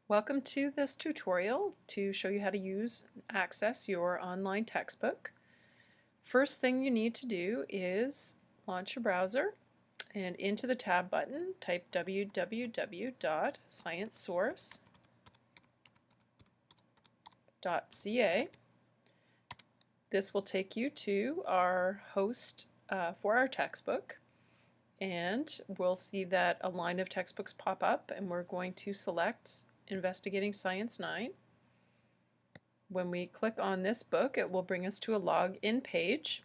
Welcome to this tutorial to show you how to access your online textbook. First thing you need to do is launch your browser and into the tab button type www.sciencesource.ca. This will take you to our host for our textbook, and we'll see that a line of textbooks pop up, and we're going to select Investigating Science 9. When we click on this book, it will bring us to a login page.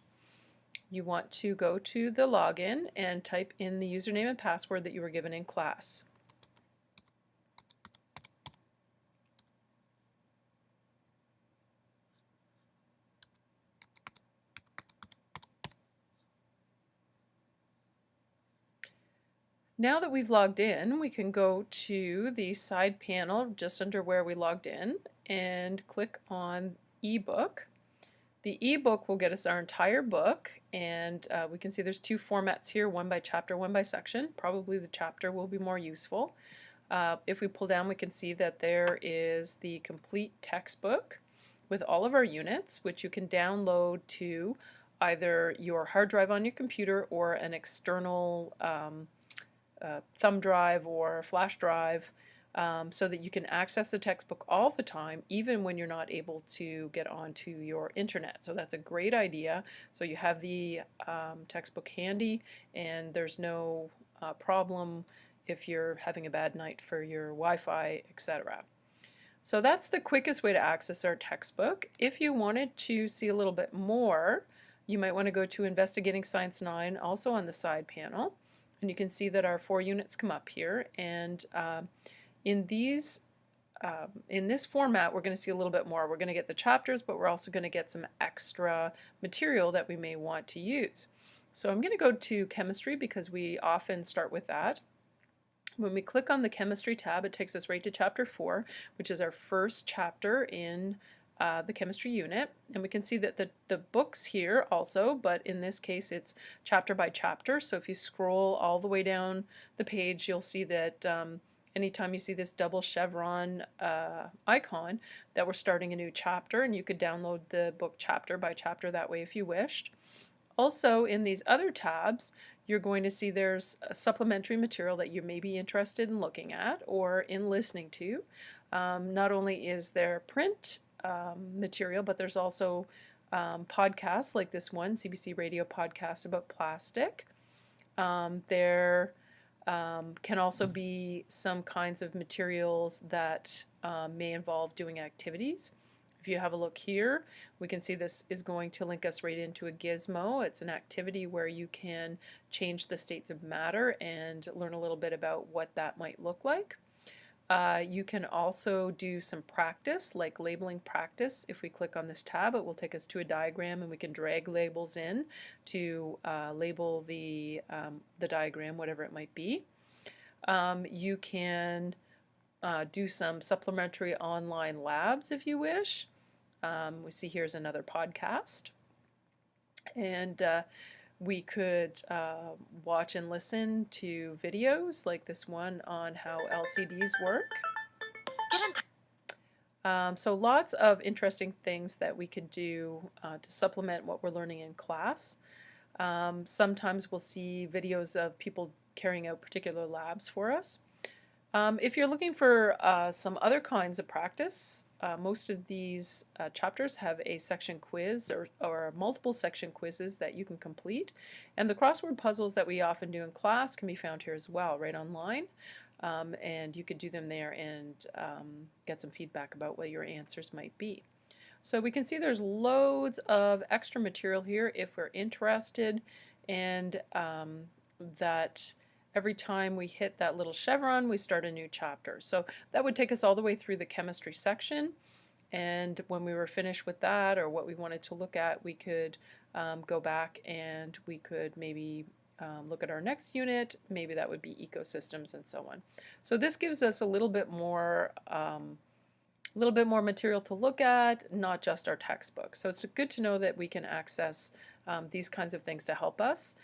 You want to go to the login and type in the username and password that you were given in class. Now that we've logged in, we can go to the side panel just under where we logged in and click on ebook. The ebook will get us our entire book, and we can see there's two formats here, one by chapter, one by section. Probably the chapter will be more useful. If we pull down, we can see that there is the complete textbook with all of our units, which you can download to either your hard drive on your computer or an external thumb drive or flash drive, so that you can access the textbook all the time, even when you're not able to get onto your internet. So that's a great idea. So you have the textbook handy, and there's no problem if you're having a bad night for your Wi-Fi, etc. So that's the quickest way to access our textbook. If you wanted to see a little bit more, you might want to go to Investigating Science 9, also on the side panel, and you can see that our 4 units come up here, and in this format we're going to see a little bit more. We're going to get the chapters, but we're also going to get some extra material that we may want to use. So I'm going to go to chemistry because we often start with that. When we click on the chemistry tab, it takes us right to chapter 4, which is our first chapter in the chemistry unit, and we can see that the books here also, but in this case it's chapter by chapter. So if you scroll all the way down the page, you'll see that anytime you see this double chevron icon, that we're starting a new chapter, and you could download the book chapter by chapter that way if you wished. Also, in these other tabs, you're going to see there's a supplementary material that you may be interested in looking at or in listening to. Not only is there print material, but there's also podcasts like this one, CBC Radio podcast about plastic. There can also be some kinds of materials that may involve doing activities. If you have a look here, we can see this is going to link us right into a gizmo. It's an activity where you can change the states of matter and learn a little bit about what that might look like. You can also do some practice, like labeling practice. If we click on this tab, it will take us to a diagram, and we can drag labels in to label the diagram, whatever it might be. You can do some supplementary online labs if you wish. We see here's another podcast, and we could watch and listen to videos like this one on how LCDs work. So lots of interesting things that we could do to supplement what we're learning in class. Sometimes we'll see videos of people carrying out particular labs for us. If you're looking for some other kinds of practice, most of these chapters have a section quiz or multiple section quizzes that you can complete. And the crossword puzzles that we often do in class can be found here as well, right online. And you could do them there and get some feedback about what your answers might be. So we can see there's loads of extra material here if we're interested, and that every time we hit that little chevron, we start a new chapter. So that would take us all the way through the chemistry section, and when we were finished with that or what we wanted to look at, we could go back and we could maybe look at our next unit. Maybe that would be ecosystems and so on. So this gives us a little bit more material to look at, not just our textbook. So it's good to know that we can access these kinds of things to help us.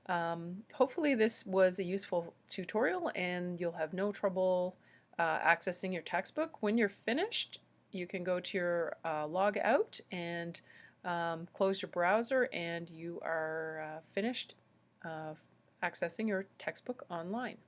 Hopefully this was a useful tutorial and you'll have no trouble accessing your textbook. When you're finished, you can go to your log out and close your browser, and you are finished accessing your textbook online.